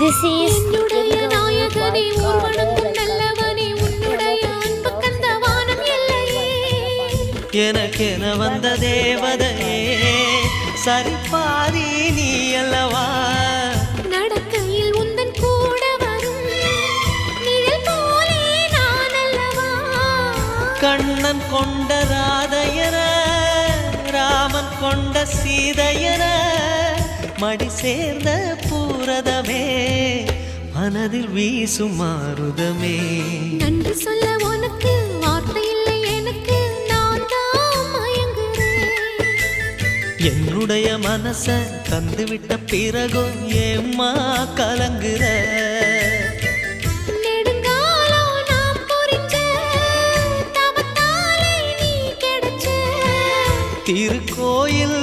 This is என்னுடைய நாயகனே ஊர்வனக்கும் நல்லவனே உன்னுடைய அன்பு கந்த வானம் எல்லையே எனக்கென வந்த தேவதையே சரிபாதி நீ அல்லவா நடக்கையில் உந்தன் கூட வரும் நிழல் போலே நான் அல்லவா கண்ணன் கொண்ட ராதையர ராமன் கொண்ட சீதையர மடி சேர்ந்த பூரதமே மனதில் வீசும் மாருதமே நன்றி சொல்ல உனக்கு வார்த்தை இல்லை எனக்கு நான் தான் மயங்குறேன் என்னுடைய மனச தந்துவிட்ட பிறகும் ஏம்மா கலங்குற நெடுங்காலம் நாம் புரிஞ்ச தவத்தாலே நீ கிடைச்ச திருக்கோயில்